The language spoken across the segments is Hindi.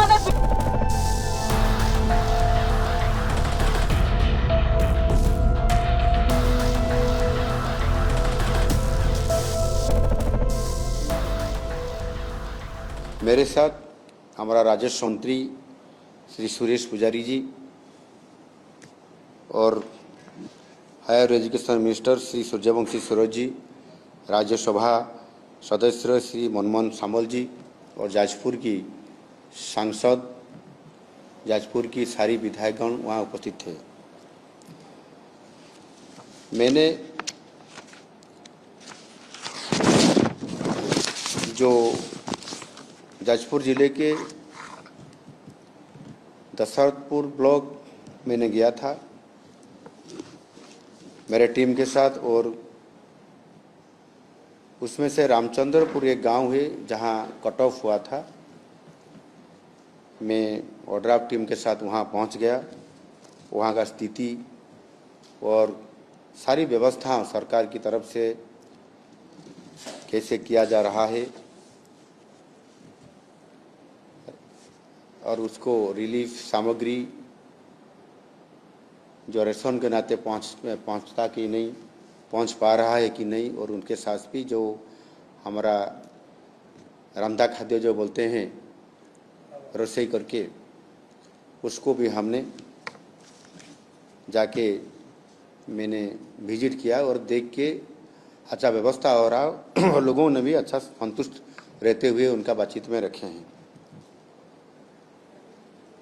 माने मेरे साथ हमारा राजस्व मंत्री श्री सुरेश पुजारी जी और higher education minister Shri Suryavanshi Suraj ji, Rajya Sabha सदस्य श्री मनमोहन सामल जी और जाजपुर की सांसद, जाजपुर की सारी विधायकगण वहाँ उपस्थित थे। मैंने जो जाजपुर जिले के दशरथपुर ब्लॉक मैंने गया था मेरे टीम के साथ, और उसमें से रामचंद्रपुर एक गांव है जहां कट ऑफ हुआ था। मैं ओड्राफ टीम के साथ वहां पहुंच गया। वहां का स्थिति और सारी व्यवस्था सरकार की तरफ से कैसे किया जा रहा है और उसको रिलीफ सामग्री जो रेशन के नाते पहुंचता कि नहीं, पहुंच पा रहा है कि नहीं, और उनके साथ भी जो हमारा रंधा खाद्य जो बोलते हैं रसोई करके, उसको भी हमने जाके मैंने विजिट किया और देख के अच्छा व्यवस्था हो रहा और लोगों ने भी अच्छा संतुष्ट रहते हुए उनका बातचीत में रखे हैं।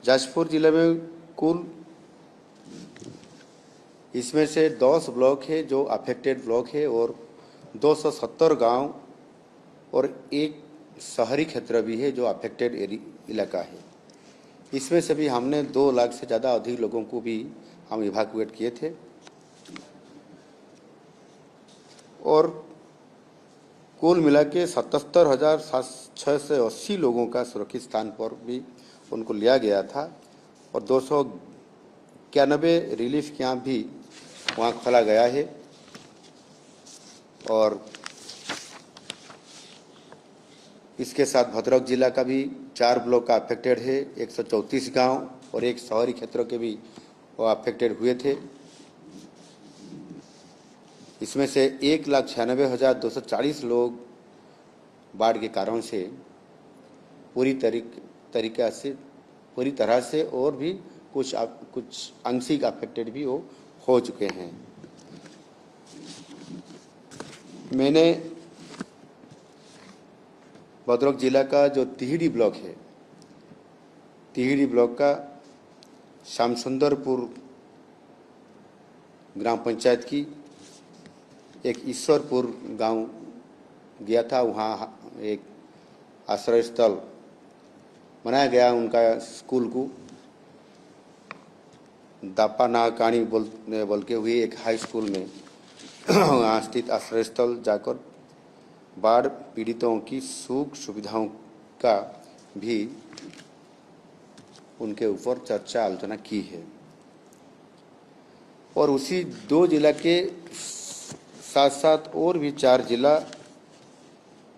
जाजपुर जिले में कुल इसमें से 10 ब्लॉक है जो अफेक्टेड ब्लॉक है और 270 गांव और एक शहरी क्षेत्र भी है जो अफेक्टेड इलाका है। इसमें से भी हमने 2 लाख से ज़्यादा अधिक लोगों को भी हम इवैक्यूएट किए थे और कुल मिला के 77,680 लोगों का सुरक्षित स्थान पर भी उनको लिया गया था और 291 रिलीफ कैंप भी वहाँ खोला गया है। और इसके साथ भद्रक जिला का भी 4 ब्लॉक का अफेक्टेड है, 134 गांव और एक शहरी क्षेत्रों के भी वो अफेक्टेड हुए थे। इसमें से 1,96,240 लोग बाढ़ के कारण से पूरी तरह से और भी कुछ आंशिक अफेक्टेड भी हो चुके हैं। मैंने भद्रक जिला का जो तिहिड़ी ब्लॉक है, तिहिड़ी ब्लॉक का श्यामसुंदरपुर ग्राम पंचायत की एक ईश्वरपुर गांव गया था। वहाँ एक आश्रय स्थल बनाया गया उनका स्कूल को दापा नाकानी बोल के हुई एक हाई स्कूल में वहाँ स्थित आश्रय स्थल जाकर बाढ़ पीड़ितों की सुख सुविधाओं का भी उनके ऊपर चर्चा आलोचना की है। और उसी 2 जिला के साथ साथ और भी 4 जिला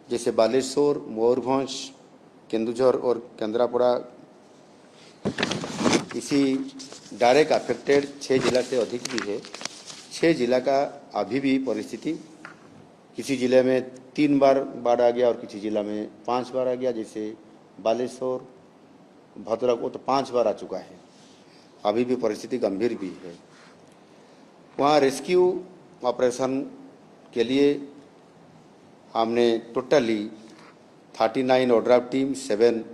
जैसे बालेश्वर, मयूरभंज, केंदुझर और केंद्रापड़ा, इसी डायरेक्ट अफेक्टेड 6 जिला से अधिक भी है। 6 जिला का अभी भी परिस्थिति, किसी जिले में 3 बार बाढ़ आ गया और किसी जिला में 5 बार आ गया। जैसे बालेश्वर, भद्रक वो तो 5 बार आ चुका है। अभी भी परिस्थिति गंभीर भी है। वहाँ रेस्क्यू ऑपरेशन के लिए हमने टोटली 39 ओड्राफ टीम, 7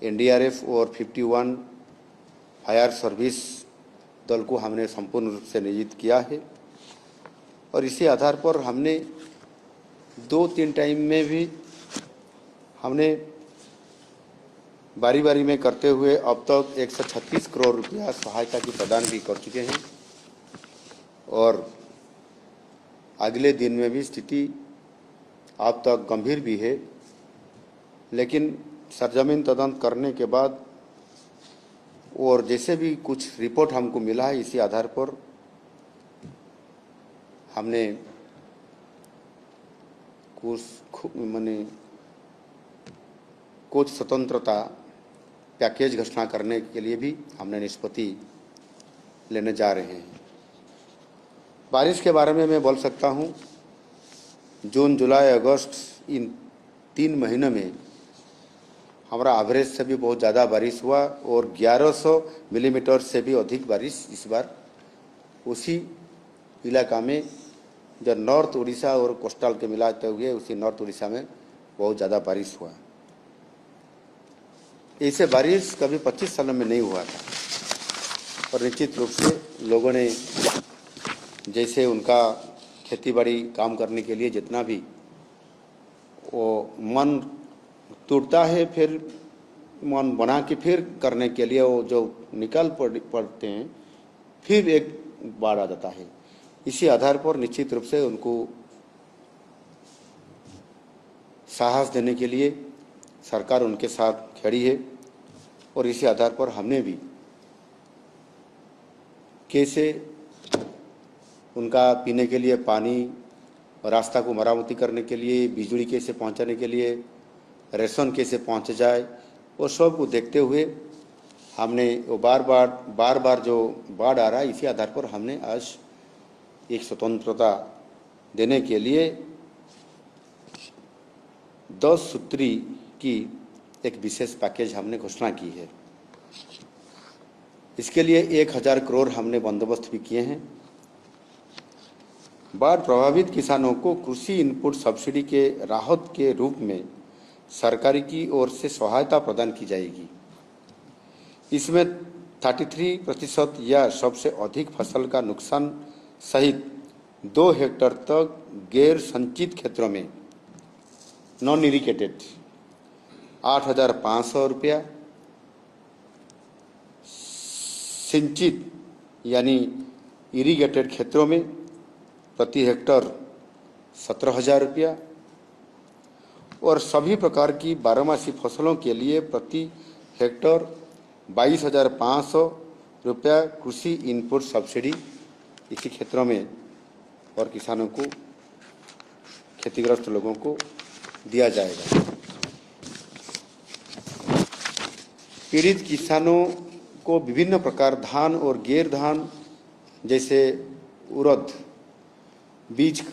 एनडीआरएफ और 51 फायर सर्विस दल को हमने संपूर्ण रूप से नियोजित किया है। और इसी आधार पर हमने 2-3 टाइम में भी हमने बारी बारी में करते हुए अब तक 136 करोड़ रुपया सहायता की प्रदान भी कर चुके हैं और अगले दिन में भी स्थिति अब तक गंभीर भी है। लेकिन सरजमीन तदंत करने के बाद और जैसे भी कुछ रिपोर्ट हमको मिला है, इसी आधार पर हमने कुछ स्वतंत्रता पैकेज घोषणा करने के लिए भी हमने निष्पत्ति लेने जा रहे हैं। बारिश के बारे में मैं बोल सकता हूं, जून, जुलाई, अगस्त इन 3 महीनों में हमारा एवरेज से भी बहुत ज़्यादा बारिश हुआ और 1100 मिलीमीटर से भी अधिक बारिश इस बार उसी इलाका में जो नॉर्थ उड़ीसा और कोस्टल के मिलाते हुए उसी नॉर्थ उड़ीसा में बहुत ज़्यादा बारिश हुआ। ऐसे बारिश कभी 25 सालों में नहीं हुआ था और निश्चित रूप से लोगों ने जैसे उनका खेतीबाड़ी काम करने के लिए जितना भी वो मन टूटता है, फिर मन बना के फिर करने के लिए वो जो निकल पड़ते हैं, फिर एक बाढ़ आ जाता है। इसी आधार पर निश्चित रूप से उनको साहस देने के लिए सरकार उनके साथ खड़ी है और इसी आधार पर हमने भी कैसे उनका पीने के लिए पानी, रास्ता को मरम्मती करने के लिए, बिजली कैसे पहुंचाने के लिए, रेशन कैसे पहुंच जाए, वो सब को देखते हुए हमने वो बार बार जो बाढ़ आ रहा है, इसी आधार पर हमने आज एक स्वतंत्रता देने के लिए 10 सूत्री की एक विशेष पैकेज हमने घोषणा की है। इसके लिए 1000 करोड़ हमने बंदोबस्त भी किए हैं। बाढ़ प्रभावित किसानों को कृषि इनपुट सब्सिडी के राहत के रूप में सरकार की ओर से सहायता प्रदान की जाएगी। इसमें 33% या सबसे अधिक फसल का नुकसान सहित 2 हेक्टेयर तक गैर संचित क्षेत्रों में नॉन इरिगेटेड 8,500 रुपया, सिंचित यानी इरिगेटेड क्षेत्रों में प्रति हेक्टर 17,000 रुपया और सभी प्रकार की बारहमासी फसलों के लिए प्रति हेक्टर 22,500 रुपया कृषि इनपुट सब्सिडी इसी क्षेत्रों में और किसानों को, क्षतिग्रस्त लोगों को दिया जाएगा। पीड़ित किसानों को विभिन्न प्रकार धान और गैर धान जैसे उड़द बीज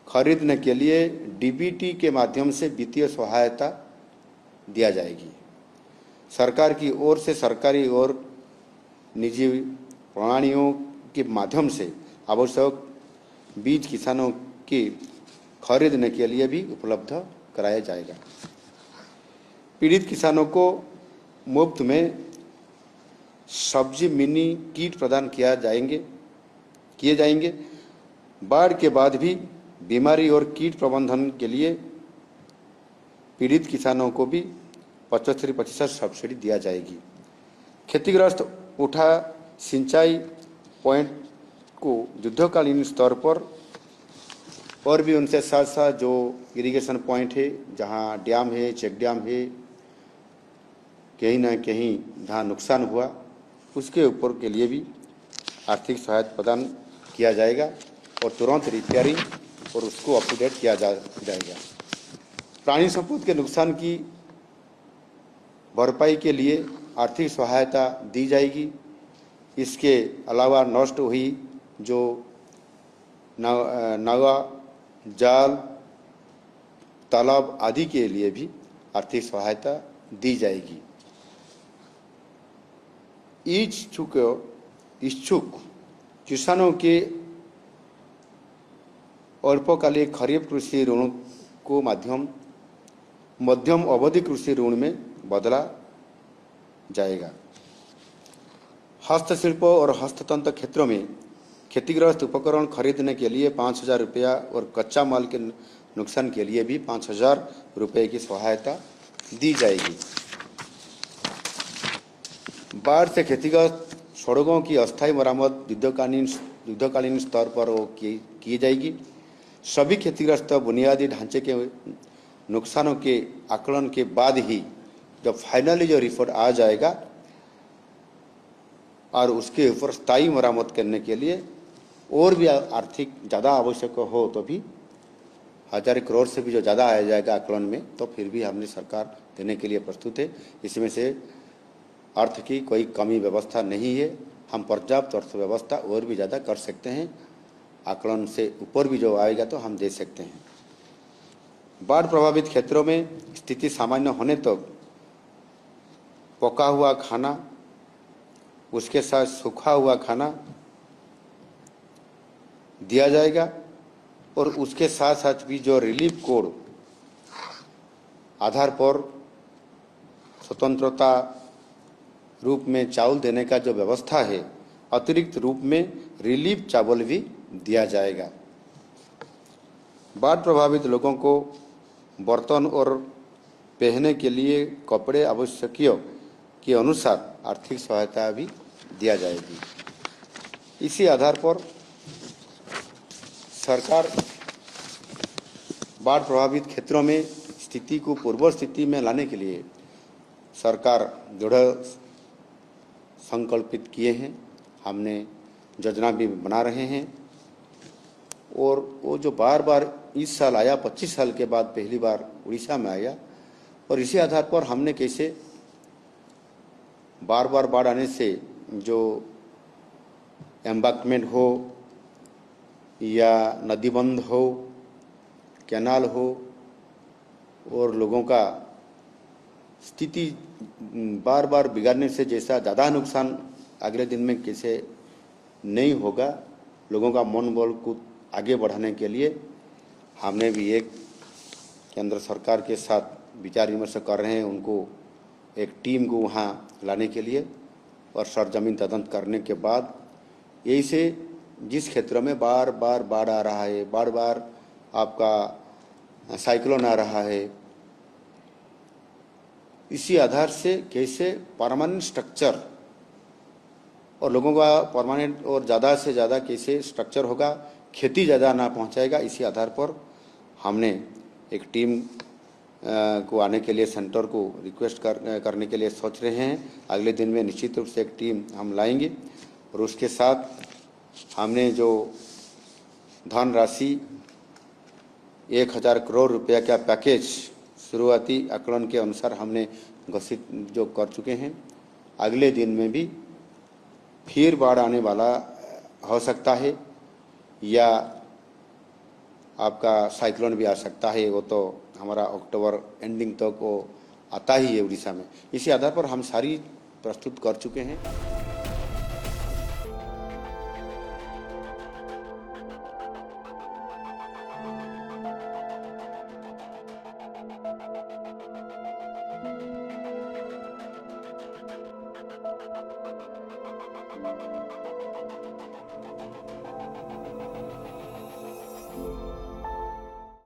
खरीदने के लिए डीबीटी के माध्यम से वित्तीय सहायता दिया जाएगी। सरकार की ओर से सरकारी और निजी प्रणालियों के माध्यम से आवश्यक बीज किसानों के खरीदने के लिए भी उपलब्ध कराया जाएगा। पीड़ित किसानों को मुफ्त में सब्जी मिनी किट प्रदान किए जाएंगे। बाढ़ के बाद भी बीमारी और कीट प्रबंधन के लिए पीड़ित किसानों को भी 75% सब्सिडी दिया जाएगी। क्षतिग्रस्त उठा सिंचाई पॉइंट को युद्धकालीन स्तर पर और भी उनसे साथ साथ जो इरिगेशन पॉइंट है, जहां डैम है, चेक डैम है, कहीं ना कहीं जहाँ नुकसान हुआ उसके ऊपर के लिए भी आर्थिक सहायता प्रदान किया जाएगा और तुरंत रिपेयरिंग और उसको अप टू डेट किया जाएगा। प्राणी संपत्ति के नुकसान की भरपाई के लिए आर्थिक सहायता दी जाएगी। इसके अलावा नष्ट हुई जो नावा, जाल, तालाब आदि के लिए भी आर्थिक सहायता दी जाएगी। इच्छुक किसानों के अल्पकालिक खरीफ कृषि ऋण को मध्यम अवधि कृषि ऋण में बदला जाएगा। हस्तशिल्प और हस्ततंत्र क्षेत्रों में क्षतिग्रस्त उपकरण खरीदने के लिए 5,000 रुपया और कच्चा माल के नुकसान के लिए भी 5,000 रुपये की सहायता दी जाएगी। बाढ़ से क्षतिग्रस्त सड़कों की अस्थायी मरम्मत युद्धकालीन स्तर पर की जाएगी। सभी क्षतिग्रस्त बुनियादी ढांचे के नुकसानों के आकलन के बाद ही जब फाइनली जो रिपोर्ट आ जाएगा और उसके ऊपर स्थायी मरम्मत करने के लिए और भी आर्थिक ज़्यादा आवश्यक हो तो भी 1000 करोड़ से भी जो ज़्यादा आ जाएगा आकलन में, तो फिर भी हमने सरकार देने के लिए प्रस्तुत है। इसमें से अर्थ की कोई कमी व्यवस्था नहीं है। हम पर्याप्त अर्थ व्यवस्था और भी ज़्यादा कर सकते हैं। आकलन से ऊपर भी जो आएगा तो हम दे सकते हैं। बाढ़ प्रभावित क्षेत्रों में स्थिति सामान्य होने तक पका हुआ खाना, उसके साथ सूखा हुआ खाना दिया जाएगा और उसके साथ साथ भी जो रिलीफ कोड आधार पर स्वतंत्रता रूप में चावल देने का जो व्यवस्था है, अतिरिक्त रूप में रिलीफ चावल भी दिया जाएगा। बाढ़ प्रभावित लोगों को बर्तन और पहनने के लिए कपड़े आवश्यकियों के अनुसार आर्थिक सहायता भी दिया जाएगी। इसी आधार पर सरकार बाढ़ प्रभावित क्षेत्रों में स्थिति को पूर्व स्थिति में लाने के लिए सरकार दृढ़ संकल्पित किए हैं। हमने योजना भी बना रहे हैं और वो जो बार बार इस साल आया, 25 साल के बाद पहली बार उड़ीसा में आया, और इसी आधार पर हमने कैसे बार बार बाढ़ आने से जो एम्बैंकमेंट हो या नदीबंध हो, कैनाल हो, और लोगों का स्थिति बार बार बिगड़ने से जैसा ज़्यादा नुकसान अगले दिन में कैसे नहीं होगा, लोगों का मनोबल को आगे बढ़ाने के लिए हमने भी एक केंद्र सरकार के साथ विचार विमर्श कर रहे हैं। उनको एक टीम को वहाँ लाने के लिए और सरजमीन तदंत करने के बाद यही से जिस क्षेत्र में बार बार बाढ़ आ रहा है, बार बार आपका साइक्लोन आ रहा है, इसी आधार से कैसे परमानेंट स्ट्रक्चर और लोगों का परमानेंट और ज़्यादा से ज़्यादा कैसे स्ट्रक्चर होगा, खेती ज़्यादा ना पहुंचाएगा, इसी आधार पर हमने एक टीम को आने के लिए सेंटर को रिक्वेस्ट करने के लिए सोच रहे हैं। अगले दिन में निश्चित रूप से एक टीम हम लाएंगे और उसके साथ हमने जो धनराशि 1000 करोड़ रुपया का पैकेज शुरुआती आकलन के अनुसार हमने घोषित जो कर चुके हैं, अगले दिन में भी फिर बाढ़ आने वाला हो सकता है या आपका साइक्लोन भी आ सकता है। वो तो हमारा अक्टूबर एंडिंग तक वो आता ही है उड़ीसा में। इसी आधार पर हम सारी प्रस्तुत कर चुके हैं।